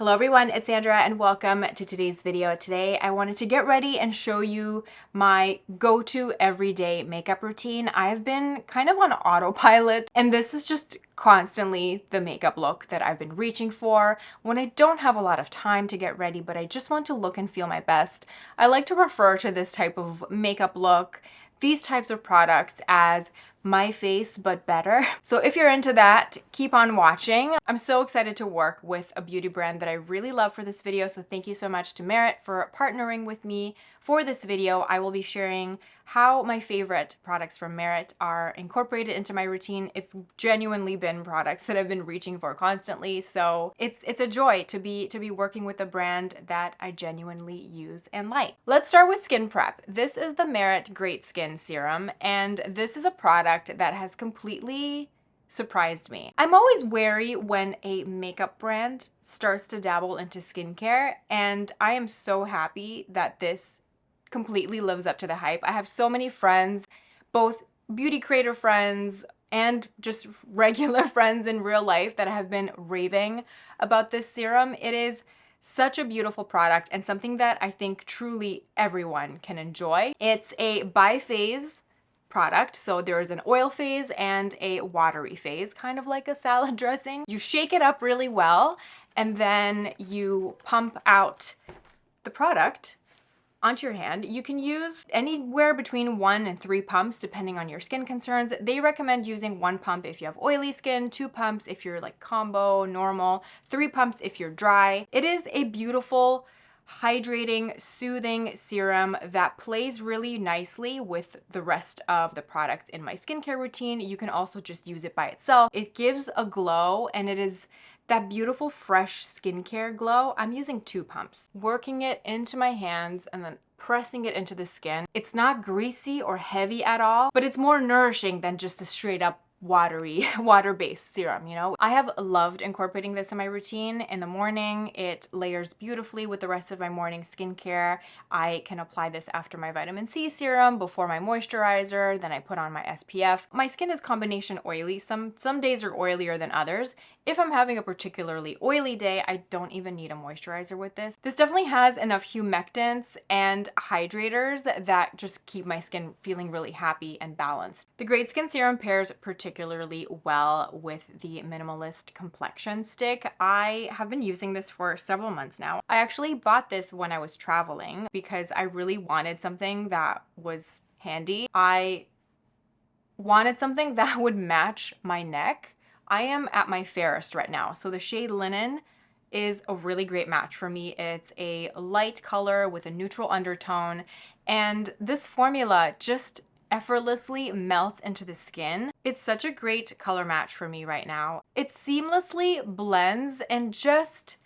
Hello everyone, it's Sandra and welcome to today's video. Today I wanted to get ready and show you my go-to everyday makeup routine. I've been kind of on autopilot and this is just constantly the makeup look that I've been reaching for when I don't have a lot of time to get ready, but I just want to look and feel my best. I like to refer to this type of makeup look, these types of products, as my face but better. So if you're into that, keep on watching. I'm so excited to work with a beauty brand that I really love for this video, so thank you so much to Merit for partnering with me for this video. I will be sharing how my favorite products from Merit are incorporated into my routine. It's genuinely been products that I've been reaching for constantly, so it's a joy to be working with a brand that I genuinely use and like. Let's start with skin prep. This is the Merit Great Skin Serum, and this is a product that has completely surprised me. I'm always wary when a makeup brand starts to dabble into skincare, and I am so happy that this completely lives up to the hype. I have so many friends, both beauty creator friends and just regular friends in real life, that have been raving about this serum. It is such a beautiful product and something that I think truly everyone can enjoy. It's a bi-phase product, so there is an oil phase and a watery phase, kind of like a salad dressing. You shake it up really well and then you pump out the product onto your hand. You can use anywhere between 1 and 3 pumps depending on your skin concerns. They recommend using 1 pump if you have oily skin, 2 pumps if you're like combo, normal, 3 pumps if you're dry. It is a beautiful, hydrating, soothing serum that plays really nicely with the rest of the products in my skincare routine. You can also just use it by itself. It gives a glow and it is that beautiful fresh skincare glow. I'm using 2 pumps, working it into my hands and then pressing it into the skin. It's not greasy or heavy at all, but it's more nourishing than just a straight up watery, water-based serum, you know? I have loved incorporating this in my routine. In the morning, it layers beautifully with the rest of my morning skincare. I can apply this after my vitamin C serum, before my moisturizer, then I put on my SPF. My skin is combination oily. Some days are oilier than others. If I'm having a particularly oily day, I don't even need a moisturizer with this. This definitely has enough humectants and hydrators that just keep my skin feeling really happy and balanced. The Great Skin Serum pairs particularly well with the Minimalist Complexion stick. I have been using this for several months now. I actually bought this when I was traveling because I really wanted something that was handy. I wanted something that would match my neck. I am at my fairest right now, so the shade Linen is a really great match for me. It's a light color with a neutral undertone, and this formula just effortlessly melts into the skin. It's such a great color match for me right now. It seamlessly blends and just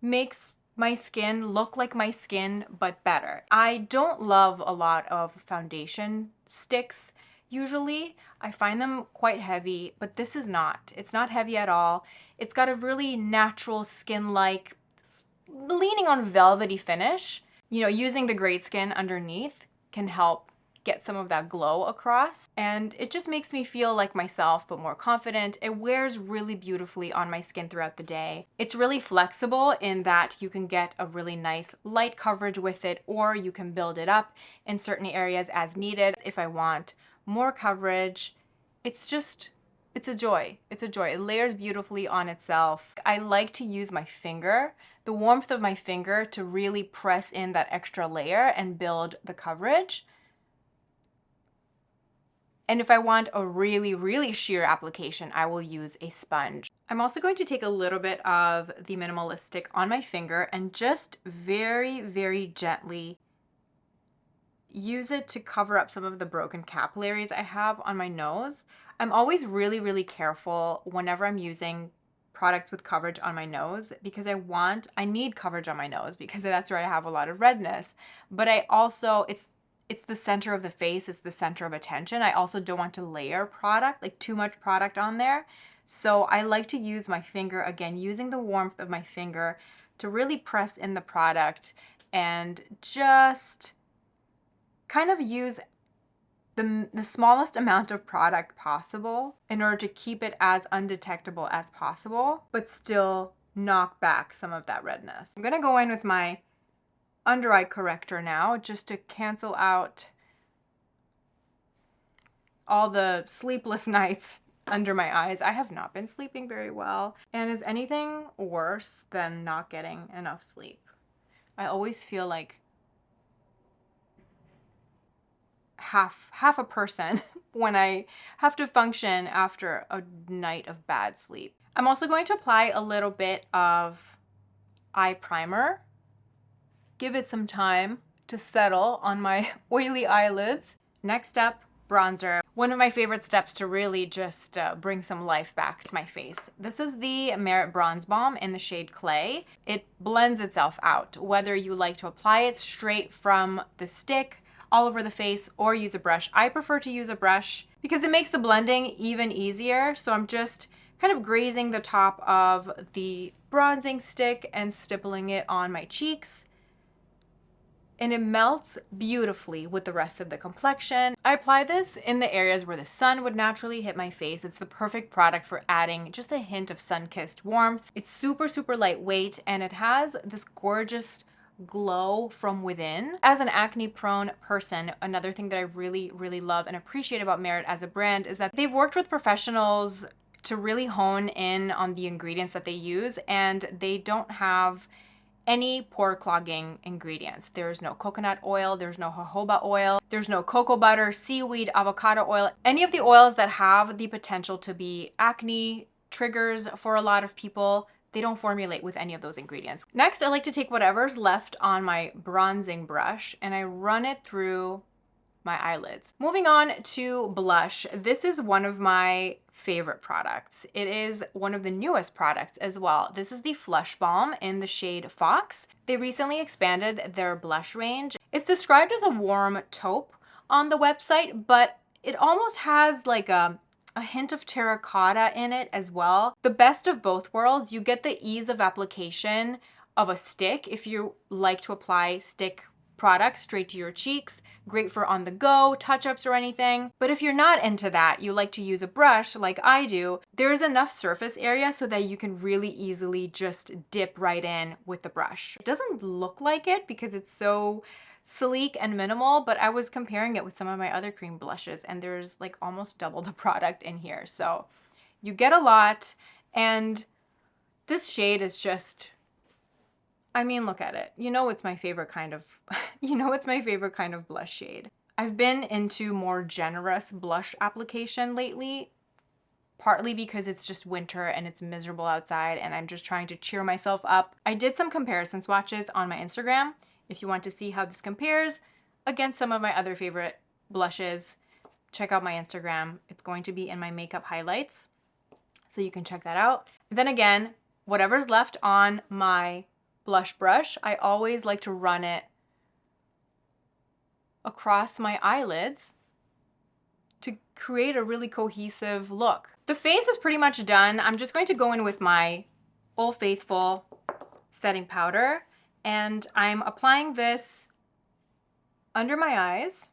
makes my skin look like my skin, but better. I don't love a lot of foundation sticks. Usually, I find them quite heavy, but this is not. It's not heavy at all. It's got a really natural skin-like, leaning on velvety finish. You know, using the Great Skin underneath can help get some of that glow across, and it just makes me feel like myself but more confident. It wears really beautifully on my skin throughout the day. It's really flexible in that you can get a really nice light coverage with it, or you can build it up in certain areas as needed. If I want more coverage, it's a joy. It's a joy. It layers beautifully on itself. I like to use my finger, the warmth of my finger, to really press in that extra layer and build the coverage. And if I want a really, really sheer application, I will use a sponge. I'm also going to take a little bit of the Minimalistic on my finger and just very, very gently use it to cover up some of the broken capillaries I have on my nose. I'm always really, really careful whenever I'm using products with coverage on my nose because I need coverage on my nose because that's where I have a lot of redness. But I also, it's the center of the face, it's the center of attention. I also don't want to layer product, like too much product on there. So I like to use my finger, again, using the warmth of my finger to really press in the product and just kind of use the smallest amount of product possible in order to keep it as undetectable as possible, but still knock back some of that redness. I'm gonna go in with my under eye corrector now just to cancel out all the sleepless nights under my eyes. I have not been sleeping very well. And is anything worse than not getting enough sleep? I always feel like half a person when I have to function after a night of bad sleep. I'm also going to apply a little bit of eye primer. Give it some time to settle on my oily eyelids. Next up, bronzer. One of my favorite steps to really just bring some life back to my face. This is the Merit Bronze Balm in the shade Clay. It blends itself out, whether you like to apply it straight from the stick all over the face or use a brush. I prefer to use a brush because it makes the blending even easier. So I'm just kind of grazing the top of the bronzing stick and stippling it on my cheeks. And it melts beautifully with the rest of the complexion. I apply this in the areas where the sun would naturally hit my face. It's the perfect product for adding just a hint of sun-kissed warmth. It's super, super lightweight, and it has this gorgeous glow from within. As an acne-prone person, another thing that I really, really love and appreciate about Merit as a brand is that they've worked with professionals to really hone in on the ingredients that they use, and they don't have any pore clogging ingredients. There's no coconut oil, there's no jojoba oil, there's no cocoa butter, seaweed, avocado oil, any of the oils that have the potential to be acne triggers for a lot of people. They don't formulate with any of those ingredients. Next, I like to take whatever's left on my bronzing brush and I run it through my eyelids. Moving on to blush. This is one of my favorite products. It is one of the newest products as well. This is the Flush Balm in the shade Fox. They recently expanded their blush range. It's described as a warm taupe on the website, but it almost has like a hint of terracotta in it as well. The best of both worlds. You get the ease of application of a stick if you like to apply stick products straight to your cheeks. Great for on the go, touch-ups or anything. But if you're not into that, you like to use a brush like I do, there's enough surface area so that you can really easily just dip right in with the brush. It doesn't look like it because it's so sleek and minimal, but I was comparing it with some of my other cream blushes and there's like almost double the product in here. So you get a lot, and this shade is just, I mean, look at it. You know it's my favorite kind of, it's my favorite kind of blush shade. I've been into more generous blush application lately, partly because it's just winter and it's miserable outside and I'm just trying to cheer myself up. I did some comparison swatches on my Instagram. If you want to see how this compares against some of my other favorite blushes, check out my Instagram. It's going to be in my makeup highlights, so you can check that out. Then again, whatever's left on my blush brush, I always like to run it across my eyelids to create a really cohesive look. The face is pretty much done. I'm just going to go in with my Old Faithful setting powder, and I'm applying this under my eyes.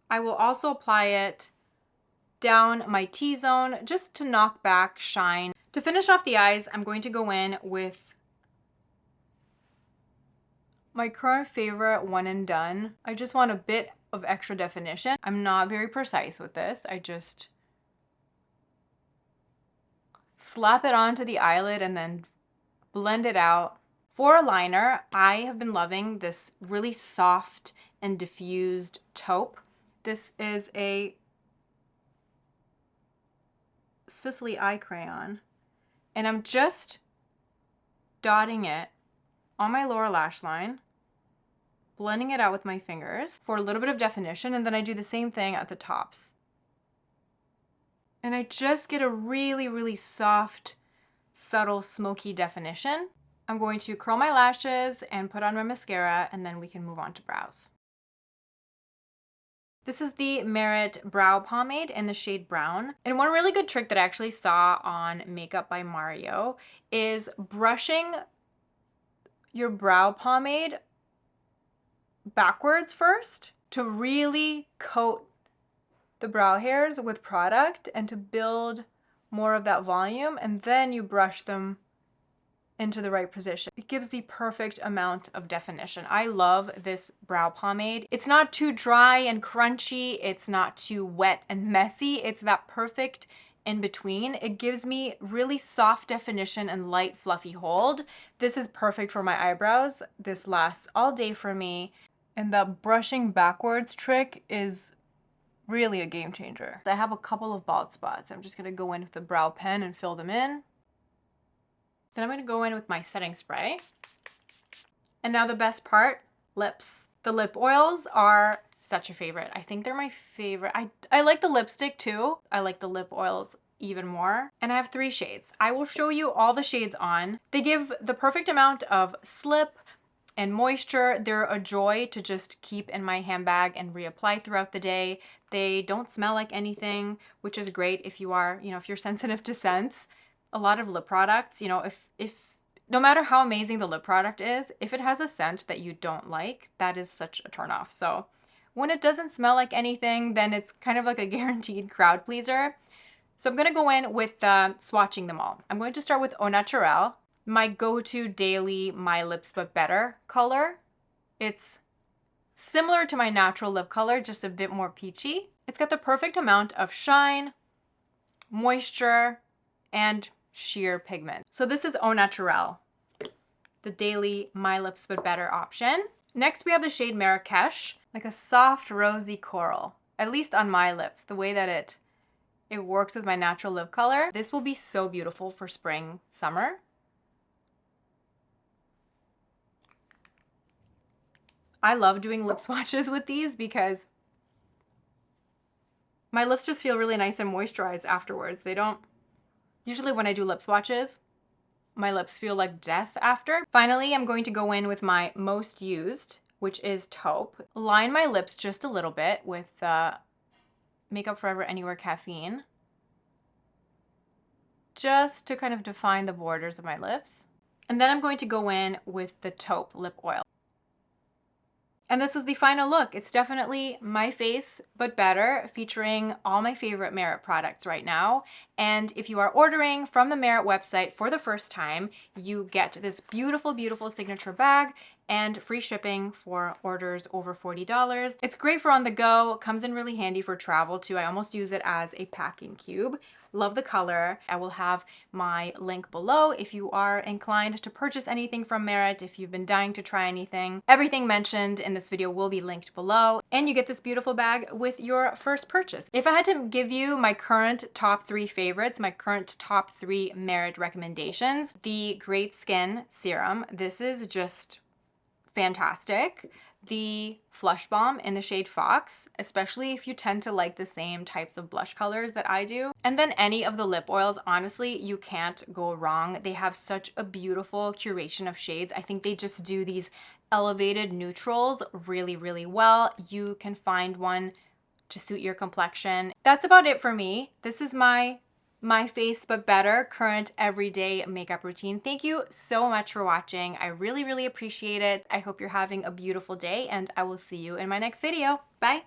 I will also apply it down my T-zone just to knock back shine. To finish off the eyes, I'm going to go in with my current favorite One and Done. I just want a bit of extra definition. I'm not very precise with this. I just slap it onto the eyelid and then blend it out. For a liner, I have been loving this really soft and diffused taupe. This is a Sisley eye crayon, and I'm just dotting it on my lower lash line, blending it out with my fingers for a little bit of definition, and then I do the same thing at the tops. And I just get a really, really soft, subtle, smoky definition. I'm going to curl my lashes and put on my mascara, and then we can move on to brows. This is the Merit Brow Pomade in the shade Brown. And one really good trick that I actually saw on Makeup by Mario is brushing your brow pomade backwards first to really coat the brow hairs with product and to build more of that volume, and then you brush them into the right position. It gives the perfect amount of definition. I love this brow pomade. It's not too dry and crunchy. It's not too wet and messy. It's that perfect in between. It gives me really soft definition and light fluffy hold. This is perfect for my eyebrows. This lasts all day for me. And that brushing backwards trick is really a game changer. I have a couple of bald spots. I'm just gonna go in with the brow pen and fill them in. Then I'm gonna go in with my setting spray. And now the best part, lips. The lip oils are such a favorite. I think they're my favorite. I like the lipstick too. I like the lip oils even more. And I have 3 shades. I will show you all the shades on. They give the perfect amount of slip and moisture. They're a joy to just keep in my handbag and reapply throughout the day. They don't smell like anything, which is great if you are, if you're sensitive to scents. A lot of lip products, if no matter how amazing the lip product is, if it has a scent that you don't like, that is such a turnoff. So when it doesn't smell like anything, then it's kind of like a guaranteed crowd pleaser. So I'm gonna go in with swatching them all. I'm going to start with Au Naturel, my go-to daily My Lips But Better color. It's similar to my natural lip color, just a bit more peachy. It's got the perfect amount of shine, moisture, and sheer pigment. So this is Au Naturel, the daily My Lips But Better option. Next we have the shade Marrakech, like a soft rosy coral, at least on my lips, the way that it works with my natural lip color. This will be so beautiful for spring, summer. I love doing lip swatches with these because my lips just feel really nice and moisturized afterwards. They don't, usually when I do lip swatches, my lips feel like death after. Finally, I'm going to go in with my most used, which is Taupe. Line my lips just a little bit with Makeup Forever Anywhere Caffeine, just to kind of define the borders of my lips. And then I'm going to go in with the Taupe lip oil. And this is the final look. It's definitely my face, but better, featuring all my favorite Merit products right now. And if you are ordering from the Merit website for the first time, you get this beautiful, beautiful signature bag and free shipping for orders over $40. It's great for on the go, comes in really handy for travel too. I almost use it as a packing cube. Love the color. I will have my link below if you are inclined to purchase anything from Merit, if you've been dying to try anything. Everything mentioned in this video will be linked below, and you get this beautiful bag with your first purchase. If I had to give you my current top 3 favorites, my current top 3 Merit recommendations, the Great Skin Serum. This is just fantastic. The Flush Balm in the shade Fox, especially if you tend to like the same types of blush colors that I do. And then any of the lip oils, honestly, you can't go wrong. They have such a beautiful curation of shades. I think they just do these elevated neutrals really, really well. You can find one to suit your complexion. That's about it for me. This is my face but better current everyday makeup routine. Thank you so much for watching. I really, really appreciate it. I hope you're having a beautiful day, and I will see you in my next video. Bye.